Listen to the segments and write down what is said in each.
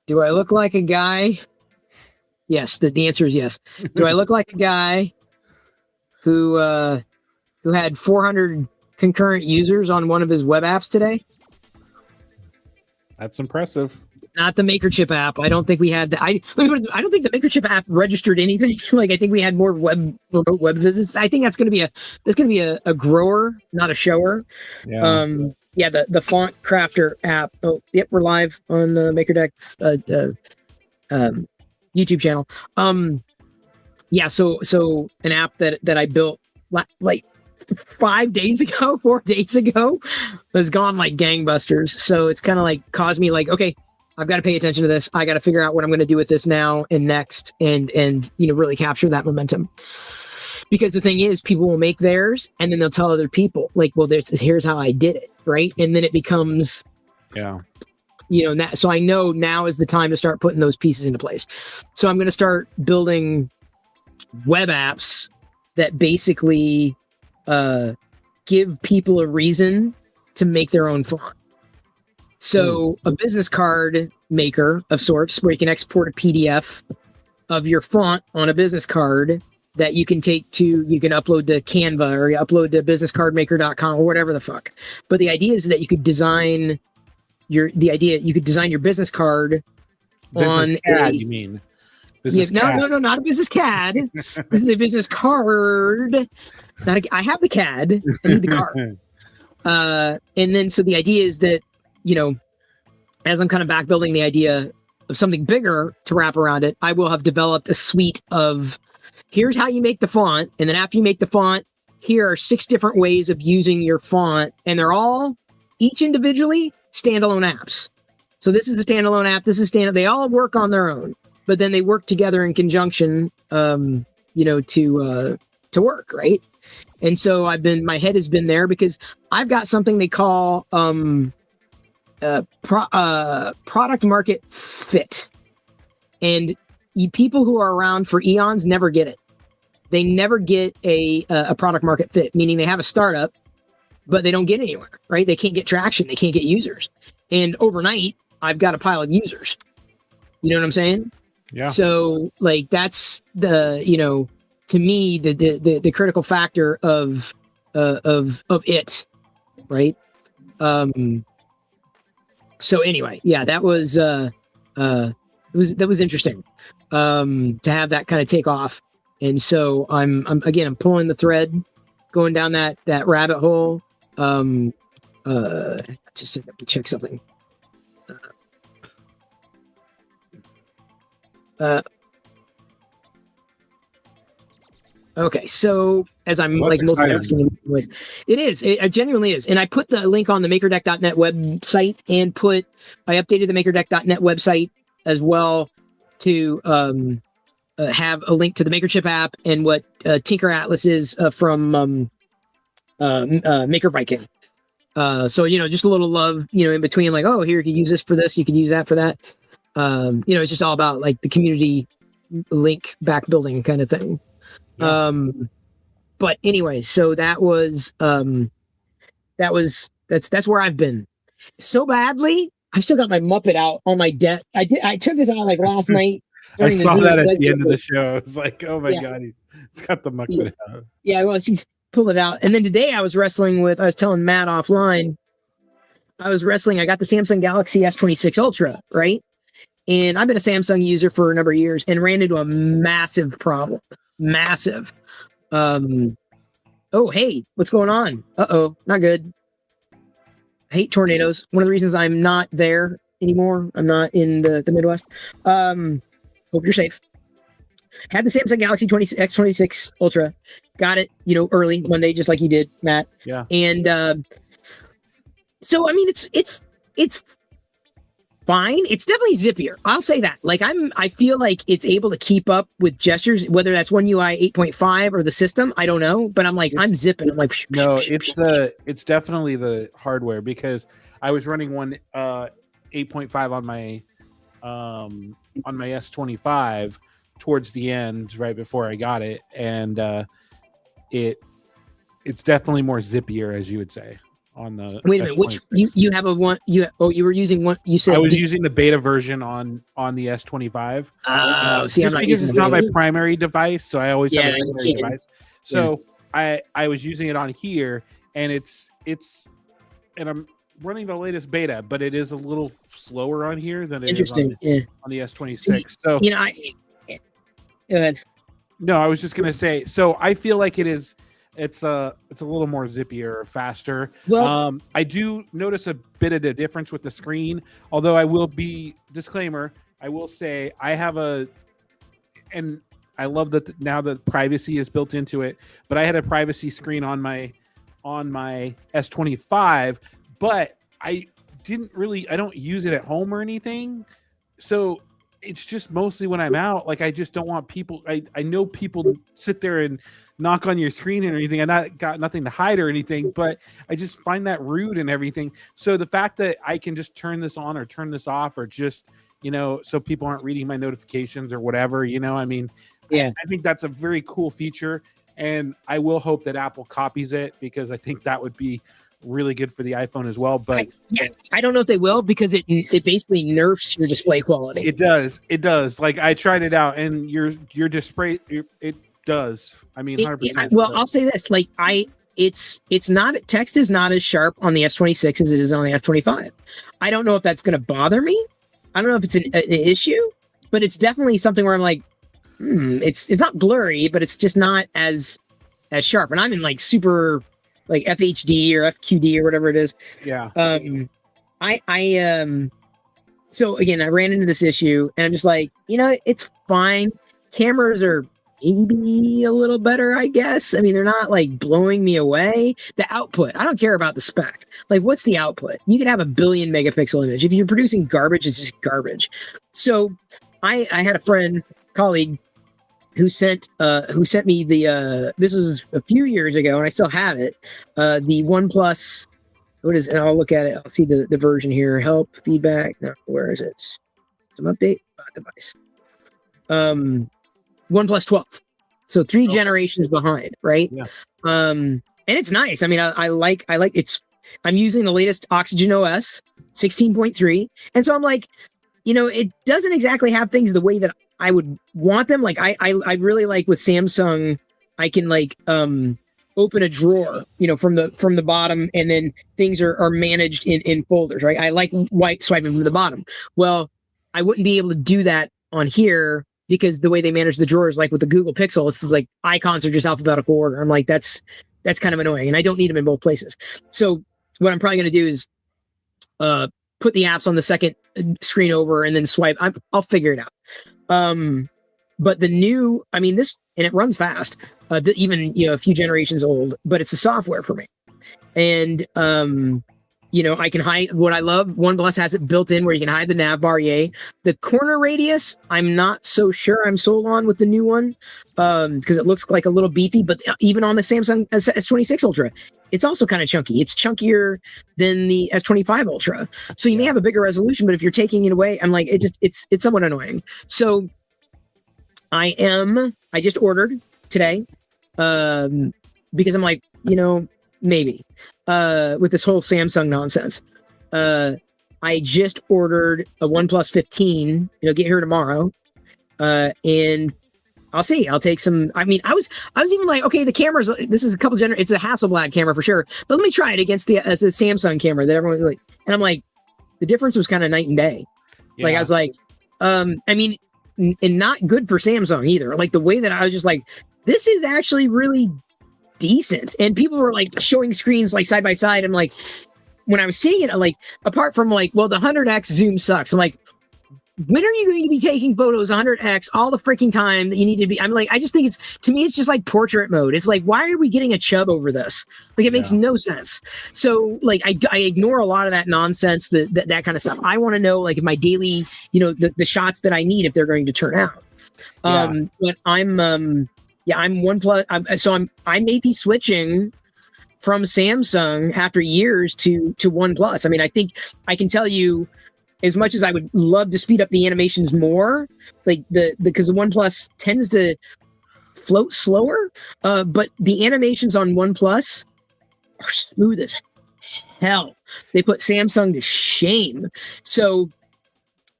Do I look like a guy? Yes, the answer is yes. Do I look like a guy who had 400 concurrent users on one of his web apps today? That's impressive. Not the MakerChip app. I don't think we had. I don't think the MakerChip app registered anything. Like I think we had more remote web visits. I think that's going to be a grower, not a shower. Yeah. Yeah. The Font Crafter app. Oh, yep, we're live on MakerDeck's YouTube channel. Yeah. So an app that I built like 4 days ago, has gone like gangbusters. So it's kind of like caused me like, okay, I've got to pay attention to this. I got to figure out what I'm going to do with this now and next, and really capture that momentum. Because the thing is, people will make theirs and then they'll tell other people like, well, here's how I did it, right? And then it becomes, so I know now is the time to start putting those pieces into place. So I'm going to start building web apps that basically give people a reason to make their own font. So a business card maker of sorts, where you can export a PDF of your font on a business card that you can upload to Canva or you upload to businesscardmaker.com or whatever the fuck. But the idea is that you could design your business card business on CAD, you mean? No, not a business CAD. This is a business card. I have the CAD. I need the card. And then so the idea is that, as I'm kind of back building the idea of something bigger to wrap around it, I will have developed a suite of here's how you make the font. And then after you make the font, here are 6 different ways of using your font. And they're all each individually standalone apps. So this is a standalone app. This is they all work on their own, but then they work together in conjunction, to work. Right. And so my head has been there because I've got something they call, product market fit, and people who are around for eons never get it. They never get a product market fit, meaning they have a startup, but they don't get anywhere, right? They can't get traction. They can't get users. And overnight, I've got a pile of users. You know what I'm saying? Yeah. So like, that's to me, the critical factor of it. Right. So anyway, yeah, that was interesting to have that kind of take off. And so I'm pulling the thread, going down that rabbit hole. Just check something. Okay, so as I'm multitasking in ways, it genuinely is. And I put the link on the MakerDeck.net website and I updated the MakerDeck.net website as well to have a link to the MakerChip app and what Tinker Atlas is from Maker Viking. So, just a little love, in between, like, oh, here you can use this for this, you can use that for that. It's just all about like the community link back building kind of thing. Yeah. But anyway, so that's where I've been. So badly, I still got my Muppet out on my deck. I took this out like last night. I saw that at the end of the show. It's like, oh my God, it's got the Muppet out. Yeah, well, she's pulled it out. And then today I was telling Matt offline, I got the Samsung Galaxy S26 Ultra, right? And I've been a Samsung user for a number of years and ran into a massive problem. Massive. Oh, hey, what's going on? Uh-oh, not good. I hate tornadoes. One of the reasons I'm not there anymore. I'm not in the Midwest. Hope you're safe. Had the Samsung Galaxy S26 Ultra. Got it, early Monday, just like you did, Matt. Yeah. And so, I mean, it's fine. It's definitely zippier. I'll say that. Like I feel like it's able to keep up with gestures, whether that's One UI 8.5 or the system. I don't know, but I'm zipping. I'm like, no, it's definitely the hardware, because I was running one 8.5 on my S25 towards the end, right before I got it, and it's definitely more zippier, as you would say. on the. Wait a minute, which you have a one? You were using one. You said I was using the beta version on the S25. See, just because it's not my primary device, so I always have a secondary device. So I was using it on here, and and I'm running the latest beta, but it is a little slower on here than it is on the S26. So go ahead. No, I was just gonna say. So I feel like it's a little more zippier or faster. Well, I do notice a bit of a difference with the screen. Although I will be disclaimer, I will say I have and I love that now that privacy is built into it. But I had a privacy screen on my S25, but I don't use it at home or anything. So it's just mostly when I'm out. Like I just don't want people. I know people sit there and knock on your screen or anything. I not got nothing to hide or anything, but I just find that rude and everything. So the fact that I can just turn this on or turn this off, or just so people aren't reading my notifications or whatever. I mean, I think that's a very cool feature, and I will hope that Apple copies it, because I think that would be really good for the iPhone as well. But I don't know if they will, because it basically nerfs your display quality. It does. Like I tried it out, and your display it does. I mean, 100%. Well, I'll say this: like it's not, text is not as sharp on the S26 as it is on the S25. I don't know if that's going to bother me. I don't know if it's an issue, but it's definitely something where I'm like, it's not blurry, but it's just not as sharp. And I'm in like super like FHD or FQD or whatever it is. Yeah. So again, I ran into this issue, and I'm just like, it's fine. Cameras are maybe a little better, I guess. I mean, they're not like blowing me away. The output, I don't care about the spec. Like, what's the output? You can have a 1 billion megapixel image. If you're producing garbage, it's just garbage. So I had a colleague who sent me the this was a few years ago, and I still have it. The OnePlus, what is it? I'll look at it. I'll see the version here. Help, feedback. No, where is it? Some update device. OnePlus 12. So 3 generations behind, right? Yeah. And it's nice. I mean, I like it's. I'm using the latest Oxygen OS 16.3, and so I'm like, it doesn't exactly have things the way that I would want them. Like I really like with Samsung, I can like open a drawer, from the bottom, and then things are managed in folders, right? I like swiping from the bottom. Well, I wouldn't be able to do that on here, because the way they manage the drawers, like with the Google Pixel, it's like icons are just alphabetical order. I'm like, that's kind of annoying, and I don't need them in both places. So what I'm probably going to do is put the apps on the second screen over and then swipe. I'll figure it out. But the new, I mean, this, and it runs fast, even, a few generations old, but it's the software for me. And, I can hide what I love. OnePlus has it built in where you can hide the nav bar. Yay. The corner radius, I'm not so sure I'm sold on with the new one, because it looks like a little beefy, but even on the Samsung S26 Ultra, it's also kind of chunky. It's chunkier than the S25 Ultra. So you may have a bigger resolution, but if you're taking it away, I'm like, it's somewhat annoying. So I just ordered today, because I'm like, maybe, with this whole Samsung nonsense. I just ordered a OnePlus 15, get here tomorrow. And I'll see. I'll take some. I mean, I was even like, okay, the cameras. This is it's a Hasselblad camera for sure. But let me try it against the Samsung camera that everyone like. And I'm like, the difference was kind of night and day. Yeah. Like I was like, I mean, and not good for Samsung either. Like the way that I was just like, this is actually really decent. And people were like showing screens like side by side. I'm like, when I was seeing it, I'm like, apart from like, well, the 100x zoom sucks. I'm like, when are you going to be taking photos 100x all the freaking time that you need to be? I'm like, I just think to me, it's just like portrait mode. It's like, why are we getting a chub over this? Like, it makes no sense. So like, I ignore a lot of that nonsense, that kind of stuff. I want to know, like, if my daily, the shots that I need, if they're going to turn out. But I'm OnePlus. I may be switching from Samsung after years to OnePlus. I mean, I think I can tell you, as much as I would love to speed up the animations more, like because the OnePlus tends to float slower, but the animations on OnePlus are smooth as hell. They put Samsung to shame. So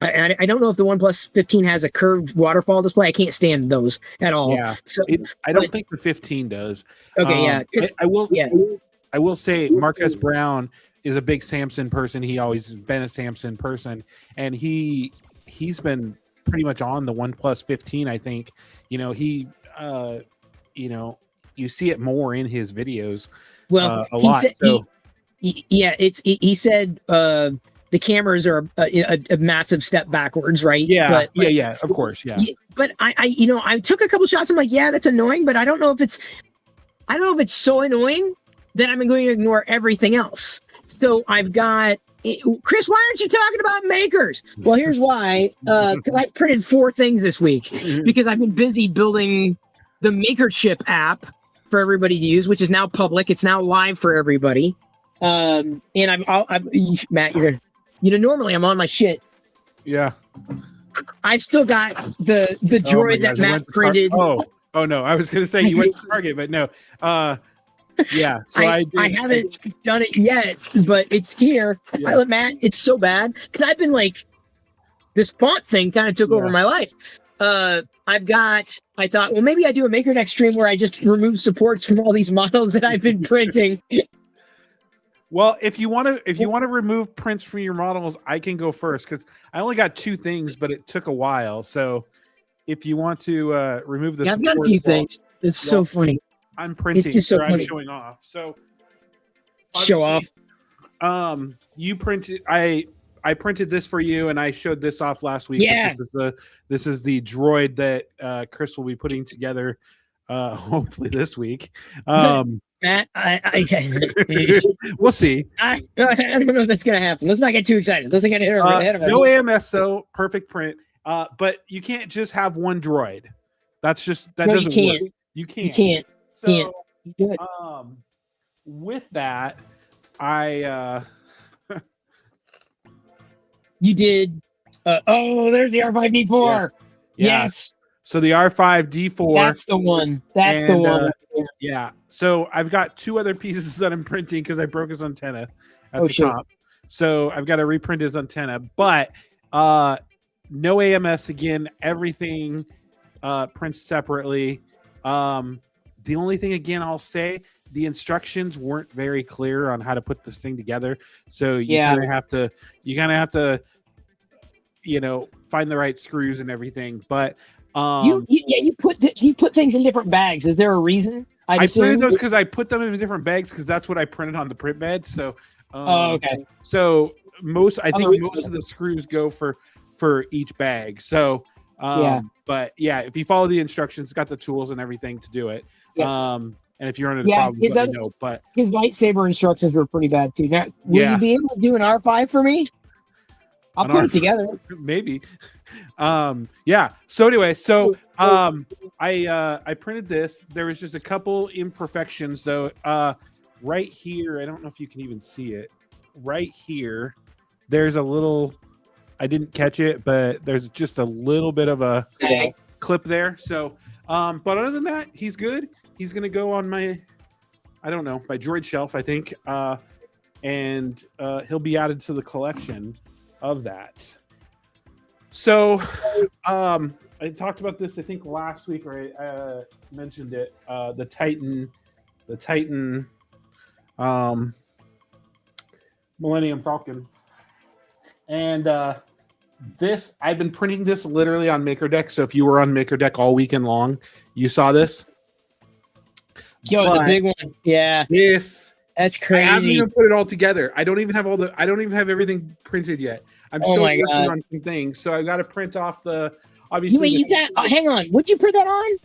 I don't know if the OnePlus 15 has a curved waterfall display. I can't stand those at all. Yeah, So I don't think the 15 does. okay, yeah. I will. Yeah. I will say Marcus Brown is a big Samsung person. He always been a Samsung person, and he's been pretty much on the OnePlus 15. I think you know, you see it more in his videos. Well, a lot. He said the cameras are a massive step backwards, right? Yeah, yeah, of course, yeah. But I took a couple shots. I'm like, yeah, that's annoying, but I don't know if it's so annoying that I'm going to ignore everything else. So I've got Chris. Why aren't you talking about makers? Well, here's why. Because I printed 4 things this week because I've been busy building the MakerChip app for everybody to use, which is now public. It's now live for everybody. And I'm Matt, normally I'm on my shit. Yeah. I've still got the droid that Matt printed. Oh no, I was gonna say you went to Target, but no. Yeah, so I haven't done it yet, but it's here. Yeah. I let Matt. It's so bad because I've been like, this font thing kind of took over my life. I thought, well, maybe I do a MakerDeck stream where I just remove supports from all these models that I've been printing. Well, if you want to remove prints from your models, I can go first because I only got 2 things, but it took a while. So if you want to remove the, I've got a few things. It's so funny. I'm printing. It's just so I'm funny. showing off. So Show off. You printed. I printed this for you, and I showed this off last week. Yeah. This is the droid that Chris will be putting together, hopefully this week. Matt, We'll see. I don't know if that's gonna happen. Let's not get too excited. Let's not get ahead of it. No AMS, so perfect print. But you can't just have one droid. That's just that doesn't work. You can't. You can't. So, You do it. with that, I You did. There's the R5D4. Yeah. Yes, so the R5D4. that's the one. That's the one. Yeah. So I've got 2 other pieces that I'm printing because I broke his antenna at the shit. top. So I've got to reprint his antenna, but no AMS again. Everything prints separately. The only thing again I'll say, the instructions weren't very clear on how to put this thing together. So you kind of have to find the right screws and everything. But you put things in different bags. Is there a reason? I printed those because I put them in different bags because that's what I printed on the print bed. So okay. So most of the screws go for each bag. So but yeah, if you follow the instructions, it's got the tools and everything to do it. And if you're under the problem, let me know. But his lightsaber instructions were pretty bad too. Now, will you be able to do an R5 for me? I'll put it together. Maybe. Yeah. So anyway, I printed this. There was just a couple imperfections though. Right here, I don't know if you can even see it. Right here, there's a little. I didn't catch it, but there's just a little bit of a clip there. So, but other than that, he's good. He's gonna go on my droid shelf, I think, and he'll be added to the collection of that. So, I talked about this, I think, last week, or I mentioned it. The Titan, Millennium Falcon, and this I've been printing this literally on MakerDeck. So if you were on MakerDeck all weekend long, you saw this. The big one. Yeah. This. That's crazy. I haven't even put it all together. I don't even have everything printed yet. I'm still working on some things. So I got to print off obviously. Hang on. What'd you print that on?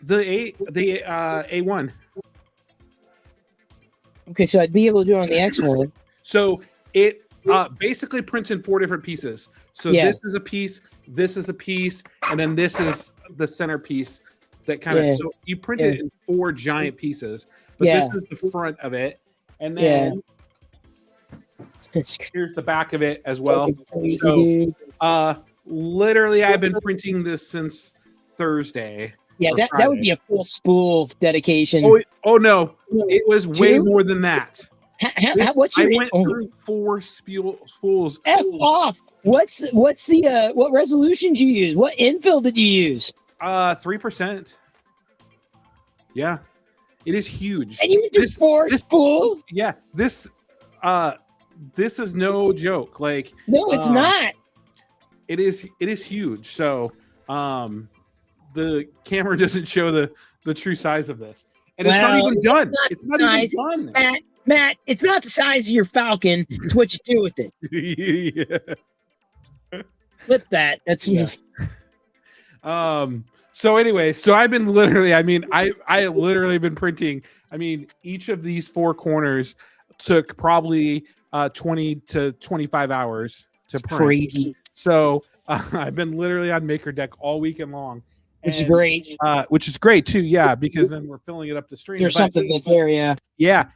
The A1. Okay, so I'd be able to do it on the X1. So it basically prints in 4 different pieces. So this is a piece, this is a piece, and then this is the centerpiece that kind of. So you print it in 4 giant pieces, but this is the front of it, and then here's the back of it as well. So literally, I've been printing this since Thursday. Yeah, that would be a full spool dedication. Oh no, it was way more than that. What's I your went through 4 spools. F off? What's the what resolution did you use? What infill did you use? 3%. Yeah, it is huge. And you went through 4 spools? Yeah, this is no joke. Like, no, it's not. It is huge. So the camera doesn't show the true size of this, and it's not even done. It's not even done. Matt, it's not the size of your Falcon. It's what you do with it. Yeah. Flip that. That's So anyway, so I've been literally, I literally been printing. Each of these 4 corners took probably 20 to 25 hours to print. Crazy. So I've been literally on MakerDeck all weekend long. Which is great. Which is great too, yeah, because then we're filling it up to stream. There's something that's there, yeah. Yeah.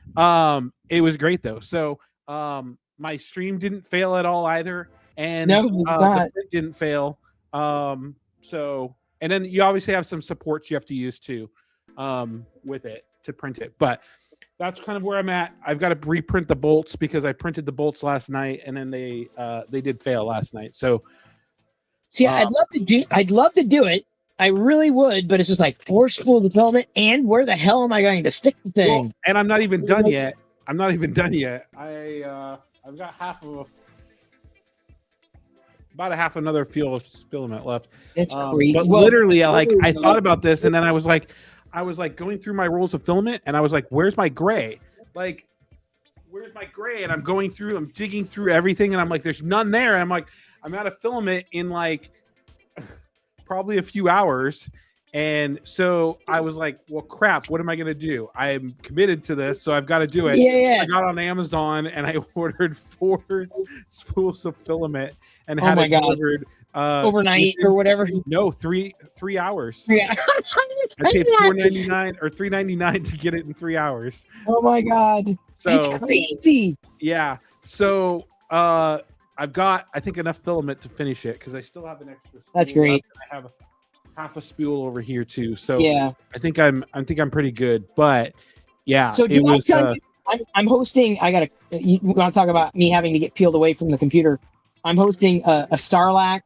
It was great though. So my stream didn't fail at all either. And no, the print didn't fail. So, and then you obviously have some supports you have to use too with it to print it. But that's kind of where I'm at. I've got to reprint the bolts because I printed the bolts last night and then they did fail last night. So see, I'd love to do it. I really would, but it's just like 4 spool development, and where the hell am I going to stick the thing? Well, and I'm not even done yet. I've got about a half another filament left. It's crazy. But literally, I thought about this, and then I was like going through my rolls of filament, and I was like, "Where's my gray? Like, where's my gray?" And I'm going through, I'm digging through everything, and I'm like, "There's none there." And I'm like, I'm out of filament in like probably a few hours. And so I was like, well, crap, what am I going to do? I'm committed to this, so I've got to do it. Yeah. I got on Amazon and I ordered 4 spools of filament and had it delivered overnight or whatever. No, 3 hours. Yeah. I paid $4.99 or $3.99 to get it in 3 hours. Oh my God. So that's crazy. Yeah. So I've got, I think, enough filament to finish it because I still have an extra. That's great. I have half a spool over here too. So yeah, I think I'm pretty good. But yeah. So do I tell you, I'm hosting. You want to talk about me having to get peeled away from the computer? I'm hosting a Sarlacc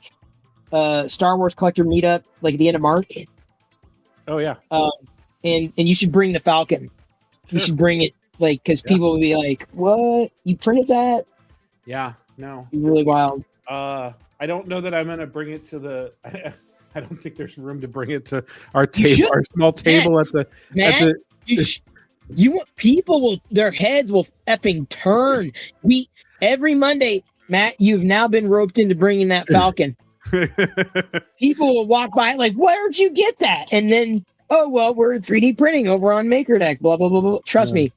Star Wars collector meetup like at the end of March. Oh yeah. And you should bring the Falcon. Sure. You should bring it, like, because people will be like, "What? You printed that?" Yeah. No. Really wild. I don't know that I'm gonna bring it to the. I don't think there's room to bring it to our table, our small table at the. You want people their heads will effing turn. Every Monday, Matt, you've now been roped into bringing that Falcon. People will walk by like, "Where'd you get that?" And then, "Oh well, we're 3D printing over on MakerDeck." Blah blah blah blah. Trust me.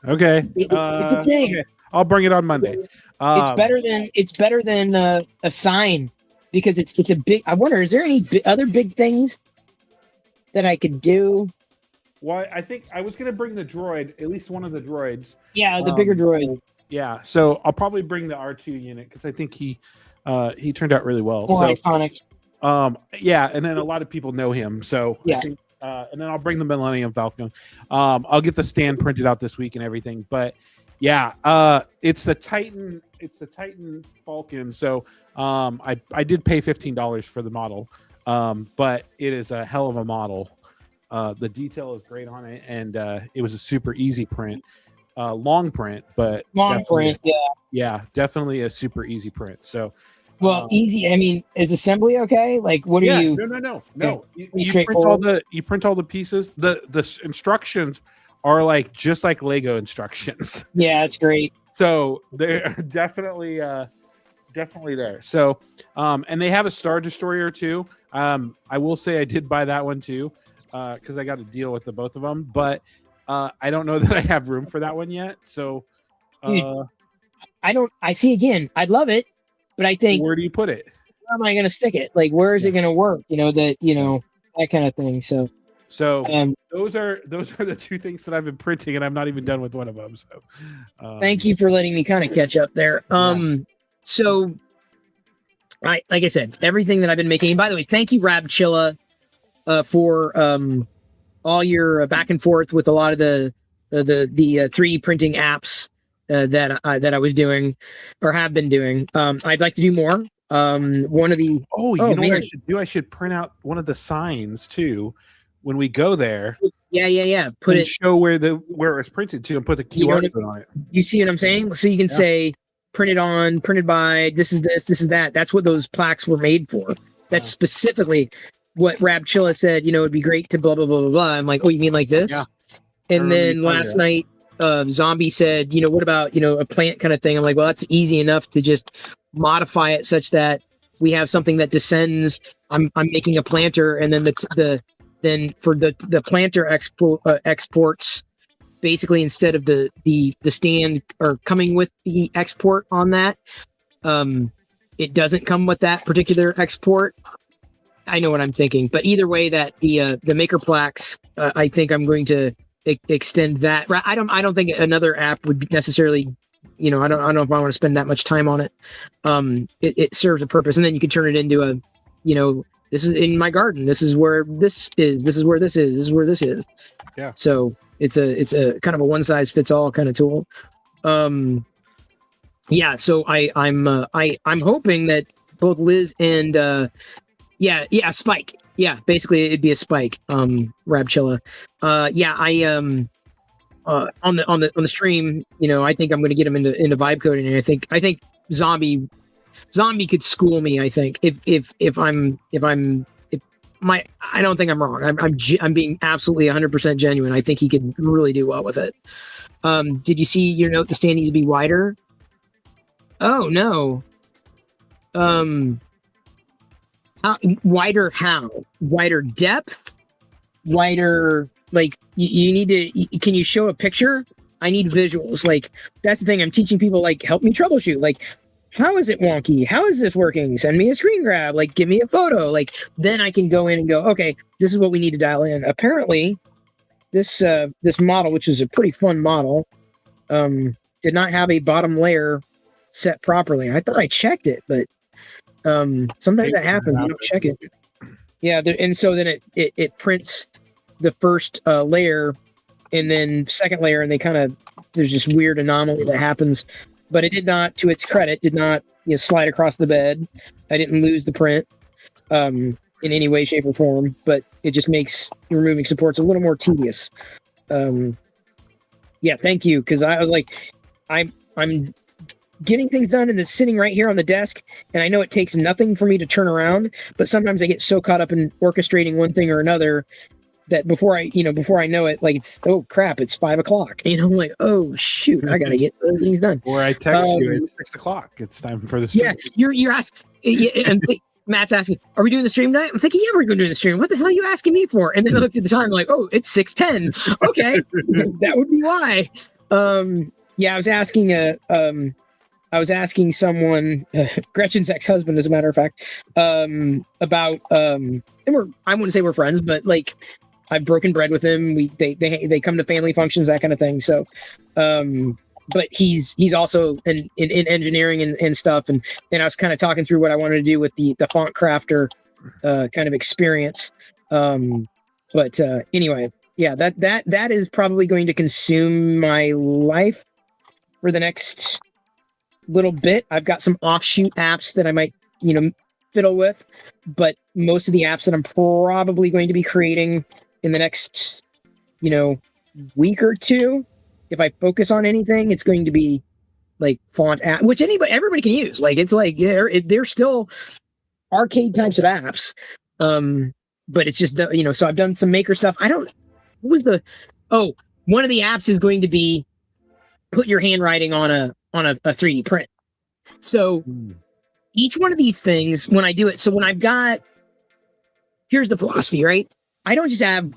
Okay. It's a thing. Okay. I'll bring it on Monday. It's better than a sign because it's a big. I wonder, is there any other big things that I could do? Well, I think I was going to bring the droid, at least one of the droids. Yeah, the bigger droid. Yeah, so I'll probably bring the R2 unit because I think he turned out really well. Iconic. Yeah, and then a lot of people know him. So yeah. I think, and then I'll bring the Millennium Falcon. I'll get the stand printed out this week and everything. But yeah, it's the Titan Falcon. So I did pay $15 for the model, but it is a hell of a model. The detail is great on it, and it was a super easy print, long print, but yeah, definitely a super easy print. So, well, easy. I mean, is assembly okay? Like, what are you? No. You print all the pieces. The instructions are like just like Lego instructions. Yeah, it's great. So they're definitely there. So, and they have a Star Destroyer too. I will say I did buy that one too. Because I got to deal with the both of them, but I don't know that I have room for that one yet. So, dude, I see again. I'd love it, but I think, where do you put it? Where am I going to stick it? Like, where is it going to work? That kind of thing. So those are the two things that I've been printing, and I'm not even done with one of them. So, thank you for letting me kind of catch up there. So, like I said, everything that I've been making. And by the way, thank you, Rabchilla. For all your back and forth with a lot of the the 3D printing apps that I was doing or have been doing. I'd like to do more. One of the you know what I should do? I should print out one of the signs too when we go there. Yeah. Show where it was printed to and put the QR code on it. You see what I'm saying? So you can say printed by, this is that. That's what those plaques were made for. That's specifically what Rabchilla said, it'd be great to blah, blah, blah, blah, blah. I'm like, oh, you mean like this? Yeah. And then last night, Zombie said, what about, a plant kind of thing? I'm like, well, that's easy enough to just modify it such that we have something that descends. I'm making a planter, and then then for the planter exports, basically instead of the stand or coming with the export on that, it doesn't come with that particular export. I know what I'm thinking, but either way, that the maker plaques, I think I'm going to extend that. I don't think another app would necessarily, I don't know if I want to spend that much time on it. It serves a purpose, and then you can turn it into a, this is in my garden. This is where this is. This is where this is. This is where this is. Yeah. So it's a kind of a one size fits all kind of tool. Yeah. So I'm hoping that both Liz and Spike. Yeah, basically it'd be a Spike. Rabchilla. On the stream, I think I'm going to get him into vibe coding, and I think Zombie could school me. I think I don't think I'm wrong. I'm being absolutely 100% genuine. I think he could really do well with it. Did you see your note? The stand needs to be wider. Oh no. Wider how? Wider depth? Wider, like, you need to, can you show a picture? I need visuals. Like, that's the thing. I'm teaching people, like, help me troubleshoot. Like, how is it wonky? How is this working? Send me a screen grab. Like, give me a photo. Like, then I can go in and go, okay, this is what we need to dial in. Apparently, this model, which is a pretty fun model, did not have a bottom layer set properly. I thought I checked it, but sometimes that happens. You don't check it. Yeah, and so then it prints the first layer and then second layer, and there's this weird anomaly that happens. But it did not, to its credit, slide across the bed. I didn't lose the print in any way, shape, or form. But it just makes removing supports a little more tedious. Yeah, thank you, because I was like, I'm getting things done, and it's sitting right here on the desk, and I know it takes nothing for me to turn around, but sometimes I get so caught up in orchestrating one thing or another that before I know it, like, it's, oh crap, it's 5 o'clock. I'm like, oh shoot, I gotta get those things done. Or I text you, it's 6 o'clock. It's time for the stream. Yeah, you're asking, and Matt's asking, are we doing the stream tonight? I'm thinking, yeah, we're going to do the stream. What the hell are you asking me for? And then I looked at the time, like, oh, it's 6:10. Okay, that would be why. Yeah, I was asking someone, Gretchen's ex-husband, as a matter of fact, about, and I wouldn't say we're friends, but like, I've broken bread with him. They come to family functions, that kind of thing. So, but he's also in engineering and stuff. And I was kind of talking through what I wanted to do with the font crafter kind of experience. But anyway, yeah, that is probably going to consume my life for the next little bit. I've got some offshoot apps that I might, fiddle with, but most of the apps that I'm probably going to be creating in the next, week or two, if I focus on anything, it's going to be like font app, which everybody can use. Like, it's like, yeah, they're still arcade types of apps. But it's just so I've done some maker stuff. One of the apps is going to be put your handwriting on a 3D print. So each one of these things, when I do it, here's the philosophy, right? I don't just have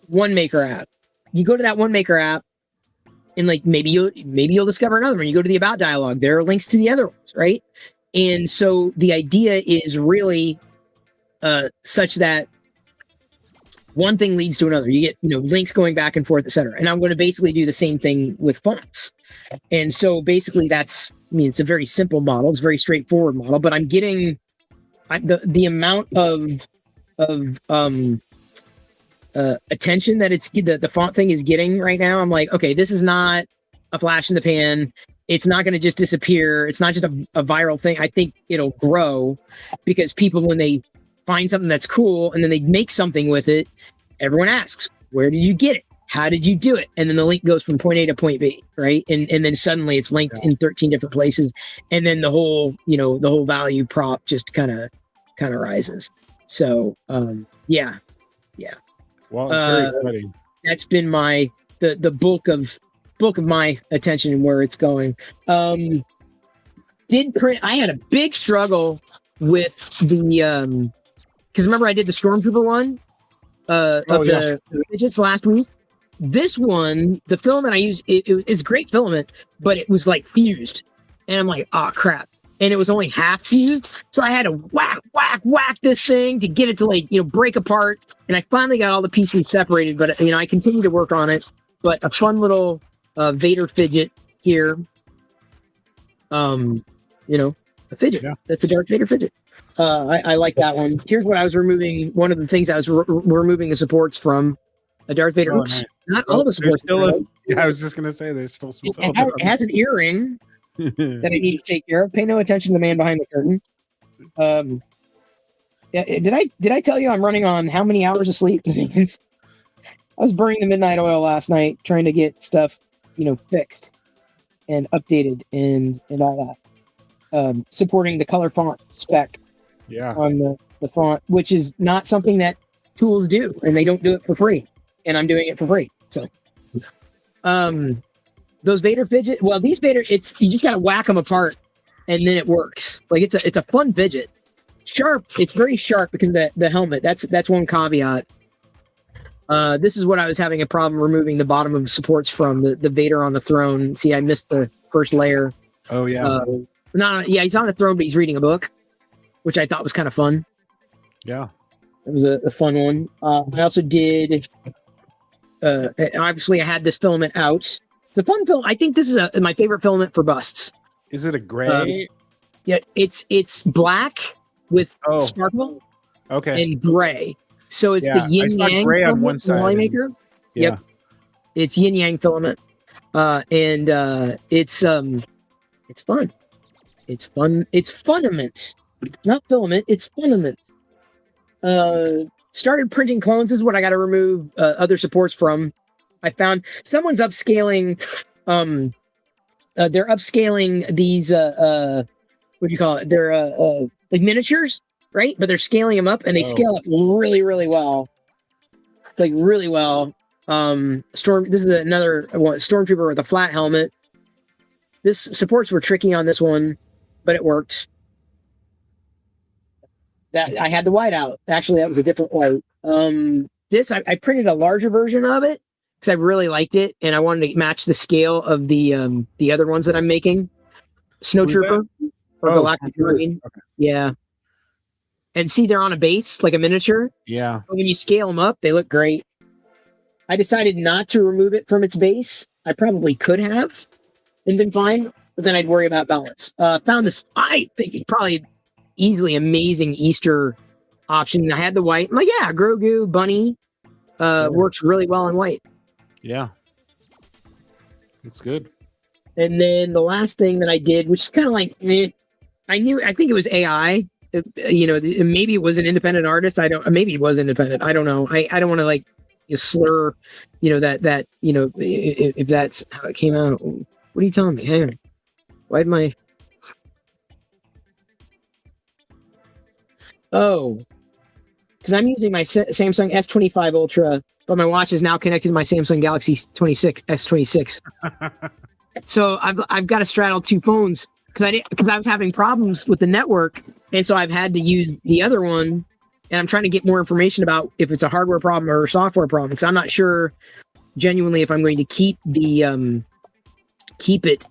one maker app. You go to that one maker app, and like maybe you'll discover another one. You go to the about dialog, there are links to the other ones, right? And so the idea is really such that one thing leads to another. You get links going back and forth, etc. And I'm going to basically do the same thing with fonts. And so basically it's a very simple model. It's a very straightforward model, but I'm getting the amount of attention that the font thing is getting right now. I'm like, okay, this is not a flash in the pan. It's not going to just disappear. It's not just a viral thing. I think it'll grow because people, when they find something that's cool and then they make something with it, everyone asks, where did you get it? How did you do it? And then the link goes from point A to point B, right? And then suddenly it's linked in 13 different places. And then the whole value prop just kind of rises. So, yeah. Well, it's very exciting. That's been the bulk of my attention and where it's going. I had a big struggle with the because remember I did the Stormtrooper one the widgets last week. This one, the filament I used, it is great filament, but it was like fused, and I'm like, oh crap. And it was only half fused, so I had to whack this thing to get it to break apart. And I finally got all the pieces separated, but I continue to work on it. But a fun little Vader fidget here. A fidget. Yeah. That's a Darth Vader fidget. I like that one. Here's what I was removing. One of the things I was removing the supports from a Darth Vader. Oops, nice. Not all the supports. I was just gonna say there's still some. It has an earring that I need to take care of. Pay no attention to the man behind the curtain. Did I tell you I'm running on how many hours of sleep? I was burning the midnight oil last night trying to get stuff, fixed and updated and all that. Supporting the color font spec on the font, which is not something that tools do, and they don't do it for free. And I'm doing it for free. So, those Vader fidget. Well, these Vader, you just gotta whack them apart, and then it works. Like it's a fun fidget. Sharp. It's very sharp because of the helmet. That's one caveat. This is what I was having a problem removing the bottom of supports from the Vader on the throne. See, I missed the first layer. Oh yeah. He's on the throne, but he's reading a book, which I thought was kind of fun. Yeah. It was a fun one. I also did. Obviously, I had this filament out. It's a fun film. I think this is my favorite filament for busts. Is it a gray? Yeah, it's black with sparkle. Okay. And gray. So it's the yin yang gray on one side. Maker. Yep. It's yin yang filament, and it's fun. It's fun. It's fundament, not filament. It's fundament. Started printing clones. This is what I got to remove other supports from. I found someone's upscaling. They're upscaling these. What do you call it? They're like miniatures, right? But they're scaling them up, and they scale up really, really well. Like really well. This is another one. Stormtrooper with a flat helmet. This supports were tricky on this one, but it worked. That I had the white out. Actually, that was a different white. This I printed a larger version of it because I really liked it, and I wanted to match the scale of the other ones that I'm making. Snowtrooper or Galactic Marine. Okay. Yeah. And see, they're on a base like a miniature. Yeah. But when you scale them up, they look great. I decided not to remove it from its base. I probably could have and been fine, but then I'd worry about balance. Found this, I think, probably easily amazing Easter option. I had the white. I'm like, yeah, Grogu Bunny works really well in white. Yeah. Looks good. And then the last thing that I did, which is kind of like, I think it was AI. Maybe it was an independent artist. Maybe it was independent. I don't know. I don't want to like slur, that if that's how it came out. What are you telling me? Hang on. Why did my... Oh, because I'm using my Samsung S25 Ultra, but my watch is now connected to my Samsung Galaxy 26 S26. So I've got to straddle two phones because I was having problems with the network, and so I've had to use the other one. And I'm trying to get more information about if it's a hardware problem or a software problem, because I'm not sure genuinely if I'm going to keep the keep it.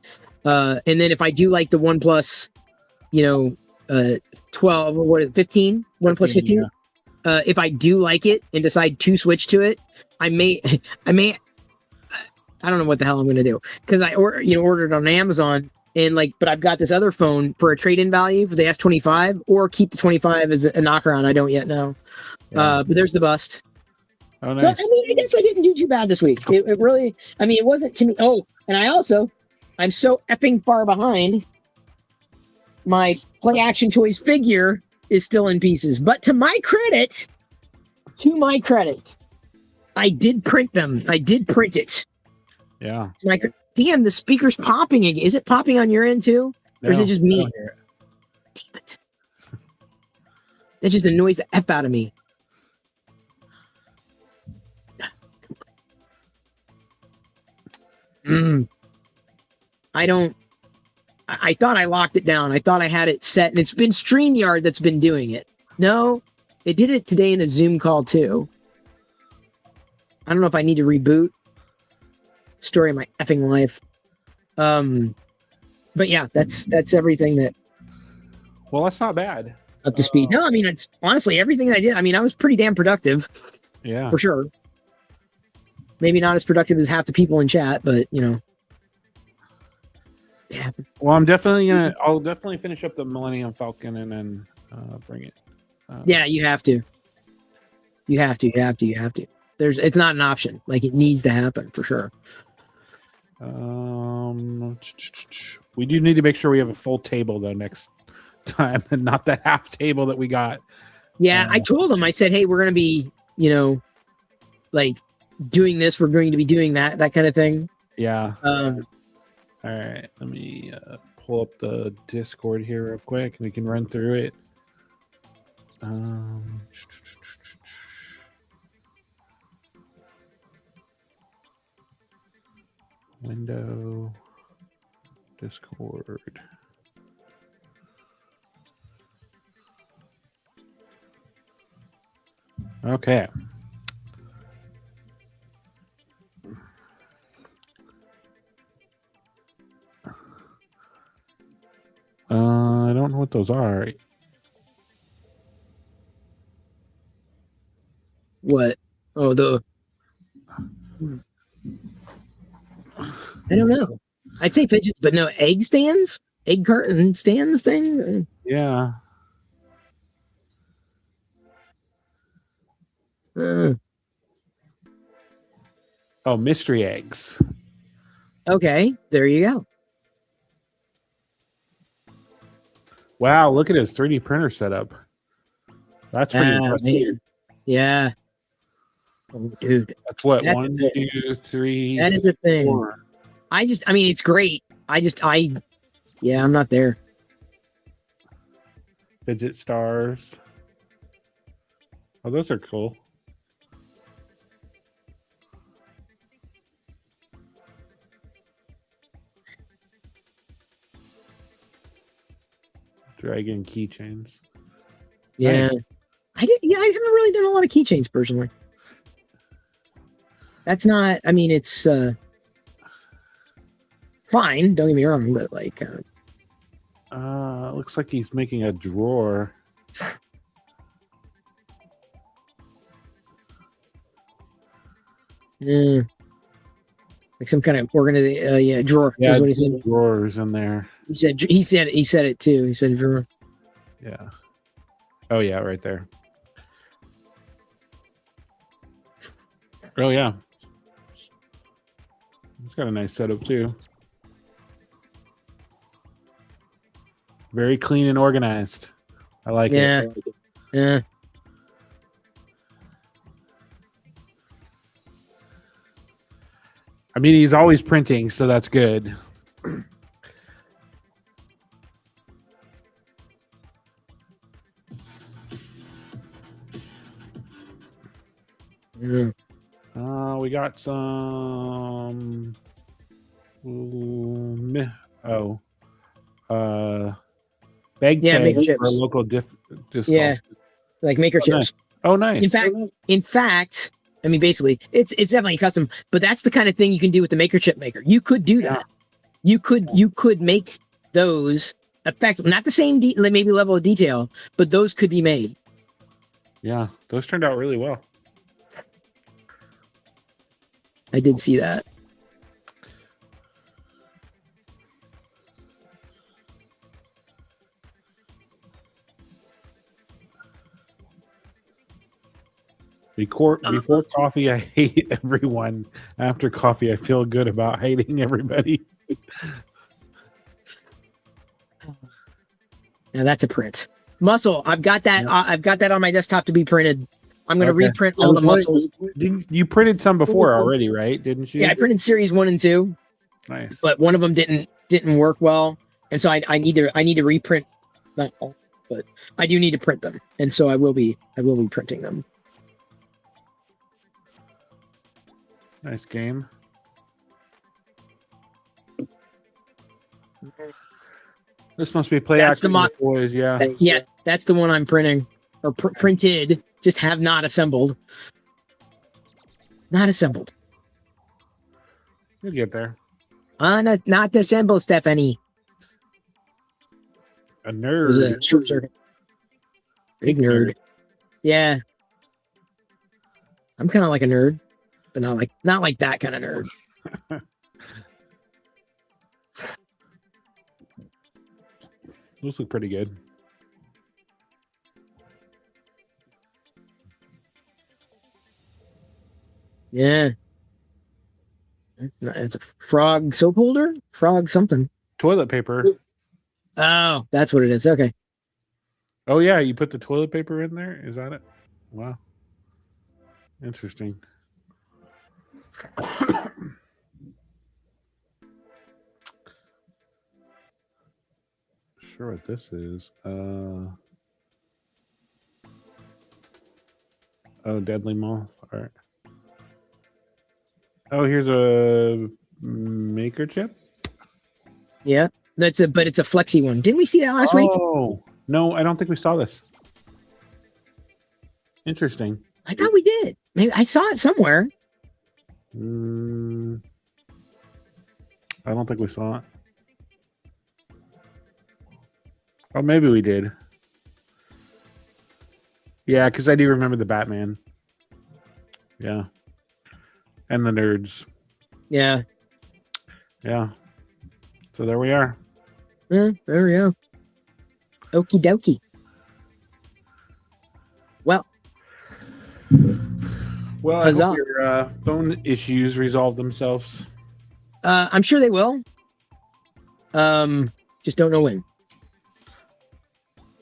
And then if I do like the OnePlus, 12 or what is it, 15? OnePlus 15. Yeah. If I do like it and decide to switch to it, I may. I don't know what the hell I'm going to do because I ordered on Amazon and but I've got this other phone for a trade-in value for the S25 or keep the 25 as a knockaround. I don't yet know. Yeah. But there's the bust. Oh, So, I nice. mean, I guess I didn't do too bad this week. It really, I mean, it wasn't to me. Oh, and I'm so effing far behind. My Play Action Toys figure is still in pieces. But to my credit, I did print them. I did print it. Yeah. Like, damn, the speaker's popping again. Is it popping on your end too? Or is it just me? Damn it. That just annoys the F out of me. I don't. I thought I locked it down. I thought I had it set, and it's been StreamYard that's been doing it. No, it did it today in a Zoom call too. I don't know if I need to reboot. Story of my effing life. But yeah, that's everything that Well, that's not bad. up to speed. No, I mean it's honestly everything I did. I mean, I was pretty damn productive Yeah. for sure. Maybe not as productive as half the people in chat, but you know. Yeah. Well, I'll definitely finish up the Millennium Falcon and then bring it. Yeah, you have to. You have to. It's not an option. Like it needs to happen for sure. We do need to make sure we have a full table though next time, and not that half table that we got. Yeah, I told them. I said, "Hey, we're going to be, like doing this. We're going to be doing that kind of thing." Yeah. All right. Let me pull up the Discord here real quick, and we can run through it. Window, Discord. Okay. I don't know what those are. What? Oh, I don't know. I'd say fidgets, but no egg stands, egg carton stands thing. Yeah. Oh, mystery eggs. Okay, there you go. Wow, look at his 3D printer setup. That's pretty impressive. Man. Yeah. Oh, dude. That's what, That's 1, 2, 3. That is a thing. 4. I mean, it's great. Yeah, I'm not there. Fidget stars. Oh, those are cool. Dragon keychains. Yeah. Nice. I haven't really done a lot of keychains personally. That's not, I mean, it's fine, don't get me wrong, but like looks like he's making a drawer. Yeah. Like some kind of drawer. Yeah, What he said. drawers in there. He said it too. He said drawer. Yeah. Oh yeah, right there. Oh yeah. It's got a nice setup too. Very clean and organized. I like it. Yeah. I mean, he's always printing, so that's good. Yeah. We got some. Bag tags for local discount. Yeah, like maker chips. Nice. Oh, nice. In fact, I mean, basically, it's definitely custom, but that's the kind of thing you can do with the maker chip maker. You could do that. You could make those effective, not the same maybe level of detail, but those could be made. Yeah, those turned out really well. I did see that. Before coffee, I hate everyone. After coffee, I feel good about hating everybody. Now that's a print. Muscle. I've got that. Yep. I've got that on my desktop to be printed. I'm going to Okay. reprint all the muscles. Didn't you printed some before already, right? Didn't you? Yeah, I printed series 1 and 2, Nice. but one of them didn't work well, and so I need to reprint. Not all, but I do need to print them, and so I will be printing them. Nice game. This must be play That's action the boys, yeah. Yeah, that's the one I'm printing or printed. Just have not assembled. Not assembled. You'll get there. Not assembled, Stephanie. A nerd. Short circuit. Big nerd. Yeah. I'm kind of like a nerd, but not like that kind of nerd. Those look pretty good. Yeah. It's a frog soap holder? Frog something. Toilet paper. Oh, that's what it is. Okay. Oh yeah, you put the toilet paper in there? Is that it? Wow. Interesting. Sure what this is. Oh, deadly moth. All right. Oh, here's a maker chip. Yeah. But it's a flexi one. Didn't we see that last week? Oh no, I don't think we saw this. Interesting. I thought we did. Maybe I saw it somewhere. I don't think we saw it. Oh, maybe we did. Yeah, because I do remember the Batman. Yeah. And the nerds. Yeah. Yeah. So there we are. There we go. Okie dokie. Well, I hope your phone issues resolve themselves. I'm sure they will. Just don't know when.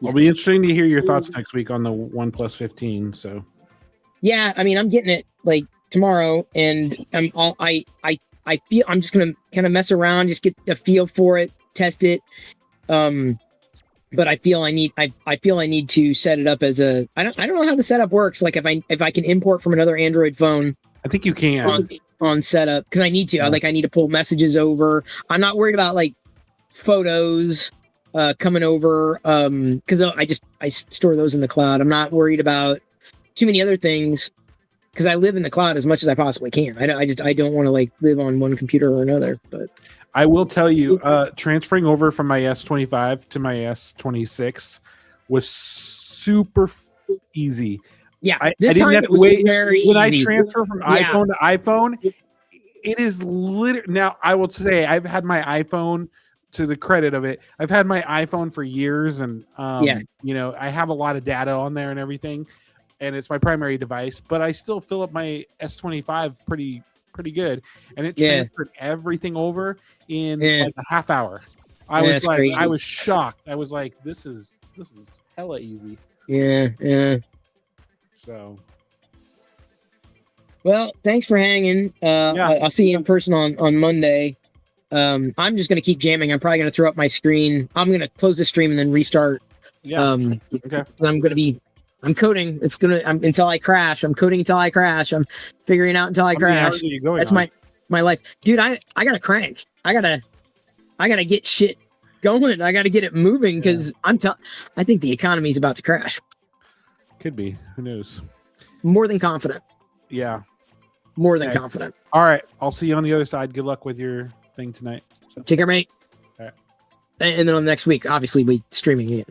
It'll be interesting to hear your thoughts next week on the OnePlus 15. So, yeah, I mean, I'm getting it like tomorrow, and I feel I'm just gonna kind of mess around, just get a feel for it, test it. But I feel I need to set it up as a. I don't know how the setup works. Like if I can import from another Android phone. I think you can on setup because I need to. Yeah. I need to pull messages over. I'm not worried about like photos coming over because I store those in the cloud. I'm not worried about too many other things because I live in the cloud as much as I possibly can. I don't want to like live on one computer or another. But I will tell you, transferring over from my S25 to my S26 was super easy. Yeah, I didn't time have it to was wait. very When easy. I transfer from iPhone to iPhone, it is literally. Now, I will say I've had my iPhone, to the credit of it, I've had my iPhone for years, and you know, I have a lot of data on there and everything, and it's my primary device. But I still fill up my S25 pretty good, and it transferred everything over in like a half hour. I was like, crazy. I was shocked. I was like, this is hella easy. Yeah. So, well, thanks for hanging. I'll see you in person on Monday. I'm just gonna keep jamming. I'm probably gonna throw up my screen. I'm gonna close the stream and then restart. Yeah. Okay. I'm coding. Until I crash. I'm coding until I crash. I'm figuring out until I crash. That's my life, dude. I gotta crank. I gotta get shit going. I gotta get it moving because I think the economy is about to crash. Could be. Who knows? More than confident. Yeah. More than confident. All right. I'll see you on the other side. Good luck with your thing tonight. So. Take care, mate. All right. And then on the next week, obviously, we streaming again.